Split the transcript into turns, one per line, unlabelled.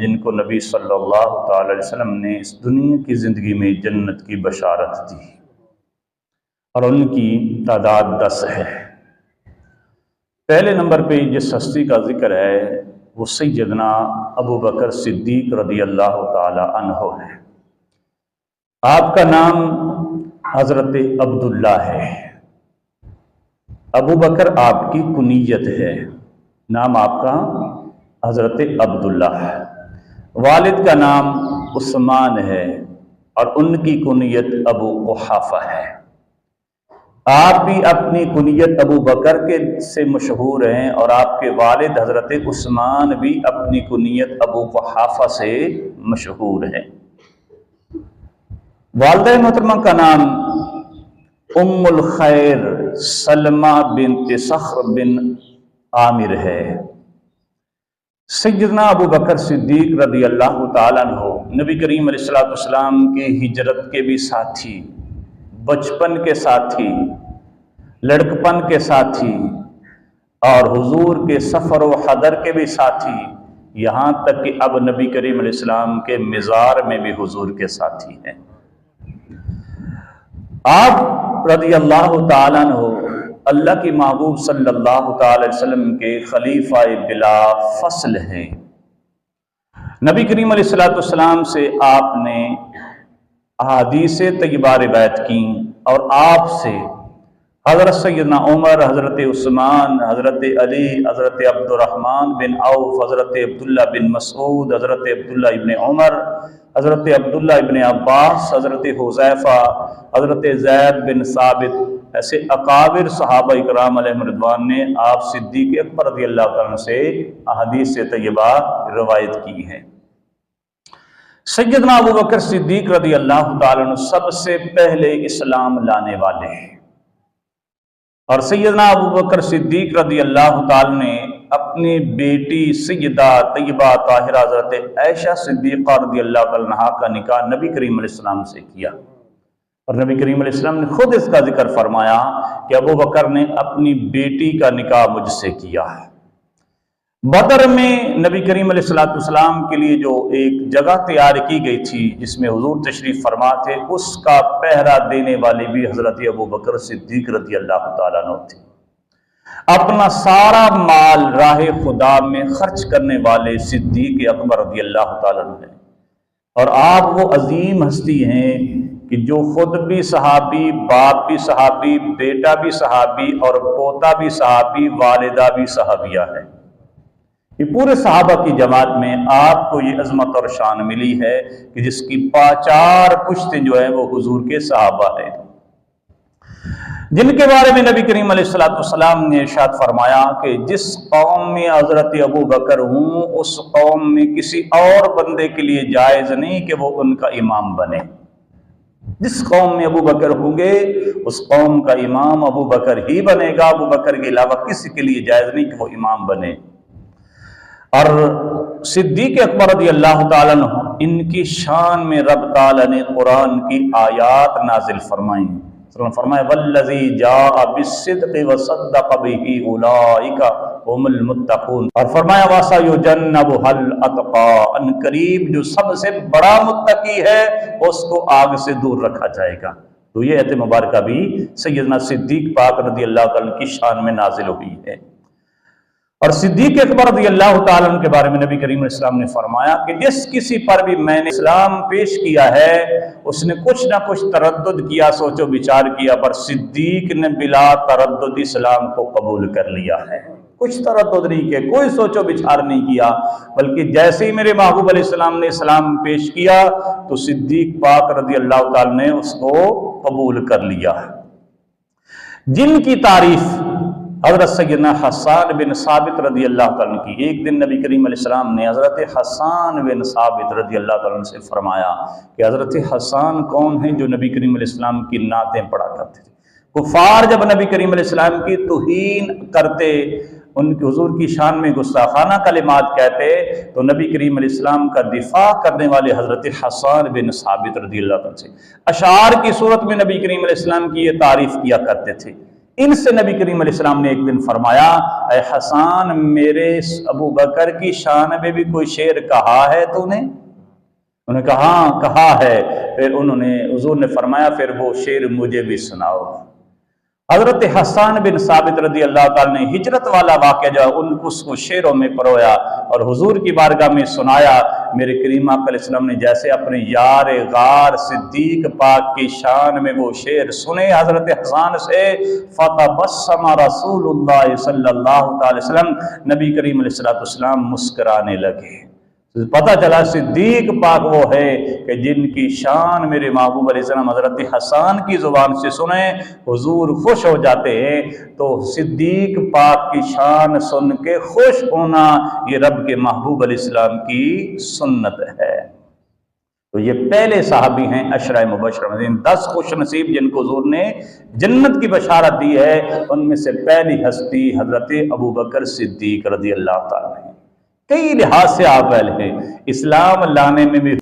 جن کو نبی صلی اللہ تعالی علیہ وسلم نے اس دنیا کی زندگی میں جنت کی بشارت دی، اور ان کی تعداد 10 ہے۔ پہلے نمبر پہ جس ہستی کا ذکر ہے وہ سیدنا ابو بکر صدیق رضی اللہ تعالی عنہ ہے۔ آپ کا نام حضرت عبداللہ ہے۔ ابو بکر آپ کی کنیت ہے، نام آپ کا حضرت عبداللہ ہے۔ والد کا نام عثمان ہے اور ان کی کنیت ابو قحافہ ہے۔ آپ بھی اپنی کنیت ابو بکر کے سے مشہور ہیں، اور آپ کے والد حضرت عثمان بھی اپنی کنیت ابو قحافہ سے مشہور ہیں۔ والدہ محترمہ کا نام ام الخیر سلمہ بنت صخر بن عامر ہے۔ سیدنا ابو بکر صدیق رضی اللہ تعالیٰ عنہ نبی کریم علیہ السلام کی ہجرت کے بھی ساتھی، بچپن کے ساتھی، لڑکپن کے ساتھی، اور حضور کے سفر و حضر کے بھی ساتھی، یہاں تک کہ اب نبی کریم علیہ السلام کے مزار میں بھی حضور کے ساتھی ہیں۔ آپ رضی اللہ تعالیٰ عنہ اللہ کی محبوب صلی اللہ تعالی وسلم کے خلیفہ بلا فصل ہیں۔ نبی کریم علیہ السلام سے آپ نے احادیث طیبہ روایت کی، اور آپ سے حضرت سیدنا عمر، حضرت عثمان، حضرت علی، حضرت عبد الرحمن بن عوف، حضرت عبداللہ بن مسعود، حضرت عبداللہ ابن عمر، حضرت عبداللہ ابن عباس، حضرت حذیفہ، حضرت زید بن ثابت، ایسے اکابر صحابہ اکرام علیہم رضوان نے آپ صدیق اکبر رضی اللہ عنہ سے احادیث طیبہ روایت کی ہے۔ سیدنا ابو بکر صدیق رضی اللہ تعالیٰ عنہ سب سے پہلے اسلام لانے والے ہیں، اور سیدنا ابو بکر صدیق رضی اللہ تعالیٰ نے اپنی بیٹی سیدہ طیبہ طاہرہ حضرت عائشہ صدیقہ رضی اللہ تعالیٰ عنہا کا نکاح نبی کریم علیہ السلام سے کیا، اور نبی کریم علیہ السلام نے خود اس کا ذکر فرمایا کہ ابو بکر نے اپنی بیٹی کا نکاح مجھ سے کیا ہے۔ بدر میں نبی کریم علیہ السلام کے لیے جو ایک جگہ تیار کی گئی تھی جس میں حضور تشریف فرما تھے، اس کا پہرا دینے والے بھی حضرت ابو بکر صدیق رضی اللہ تعالیٰ عنہ تھے۔ اپنا سارا مال راہ خدا میں خرچ کرنے والے صدیق اکبر رضی اللہ تعالیٰ عنہ ہیں، اور آپ وہ عظیم ہستی ہیں کہ جو خود بھی صحابی، باپ بھی صحابی، بیٹا بھی صحابی، اور پوتا بھی صحابی، والدہ بھی صحابیہ ہے۔ یہ پورے صحابہ کی جماعت میں آپ کو یہ عظمت اور شان ملی ہے کہ جس کی 4 پشتیں جو ہیں وہ حضور کے صحابہ ہیں، جن کے بارے میں نبی کریم علیہ السلام نے ارشاد فرمایا کہ جس قوم میں حضرت ابو بکر ہوں، اس قوم میں کسی اور بندے کے لیے جائز نہیں کہ وہ ان کا امام بنے۔ جس قوم میں ابو بکر ہوں گے اس قوم کا امام ابو بکر ہی بنے گا، ابو بکر کے علاوہ کسی کے لیے جائز نہیں کہ وہ امام بنے۔ اور صدیق اکبر رضی اللہ تعالیٰ عنہ ان کی شان میں رب تعالیٰ نے قرآن کی آیات نازل فرمائیں۔ فرمایا والذی جاء بالصدق وصدق به اولئک هم المتقون، اور فرمایا وَسَيُجَنَّبُهَا الْأَتْقَى، ان قریب جو سب سے بڑا متقی ہے اس کو آگ سے دور رکھا جائے گا۔ تو یہ آیت مبارکہ بھی سیدنا صدیق پاک رضی اللہ تعالیٰ کی شان میں نازل ہوئی ہے۔ اور صدیق اکبر رضی اللہ تعالیٰ عنہ کے بارے میں نبی کریم علیہ السلام نے فرمایا کہ جس کسی پر بھی میں نے اسلام پیش کیا ہے اس نے کچھ نہ کچھ تردد کیا، سوچ و بچار کیا، پر صدیق نے بلا تردد اسلام کو قبول کر لیا ہے۔ کچھ تردد نہیں کیا، کوئی سوچ و بچار نہیں کیا، بلکہ جیسے ہی میرے محبوب علیہ السلام نے اسلام پیش کیا تو صدیق پاک رضی اللہ تعالیٰ نے اس کو قبول کر لیا۔ جن کی تعریف حضرت سیدنا حسان بن ثابت رضی اللہ تعالیٰ عنہ کی، ایک دن نبی کریم علیہ السلام نے حضرت حسان بن ثابت رضی اللہ تعالیٰ عنہ سے فرمایا کہ حضرت حسان کون ہیں جو نبی کریم علیہ السلام کی نعتیں پڑھا کرتے تھے۔ کفار جب نبی کریم علیہ السلام کی توہین کرتے، ان کی حضور کی شان میں گستاخانہ کلمات کہتے، تو نبی کریم علیہ السلام کا دفاع کرنے والے حضرت حسان بن ثابت رضی اللہ عنہ سے اشعار کی صورت میں نبی کریم علیہ السلام کی یہ تعریف کیا کرتے تھے ان سے نبی کریم علیہ السلام نے ایک دن فرمایا اے حسان میرے ابو بکر کی شان میں بھی کوئی شعر کہا ہے تو نے؟ انہوں نے کہا ہاں کہا ہے۔ پھر حضور نے فرمایا پھر وہ شعر مجھے بھی سناؤ۔ حضرت حسان بن ثابت رضی اللہ تعالیٰ نے ہجرت والا واقعہ جو اس کو شعروں میں پرویا اور حضور کی بارگاہ میں سنایا۔ میرے کریم آقا علیہ السلام نے جیسے اپنے یار غار صدیق پاک کی شان میں وہ شعر سنے حضرت حسان سے، فتبسم رسول اللہ صلی اللہ علیہ وسلم، نبی کریم علیہ السلام مسکرانے لگے۔ پتہ چلا صدیق پاک وہ ہے کہ جن کی شان میرے محبوب علیہ السلام حضرت حسان کی زبان سے سنیں حضور خوش ہو جاتے ہیں۔ تو صدیق پاک کی شان سن کے خوش ہونا یہ رب کے محبوب علیہ السلام کی سنت ہے۔ تو یہ پہلے صحابی ہیں عشرہ مبشرہ میں 10 خوش نصیب جن کو حضور نے جنت کی بشارت دی ہے، ان میں سے پہلی ہستی حضرت ابو بکر صدیق رضی اللہ تعالیٰ عنہ۔ کئی لحاظ سے آپ پہلے ہیں، اسلام لانے میں بھی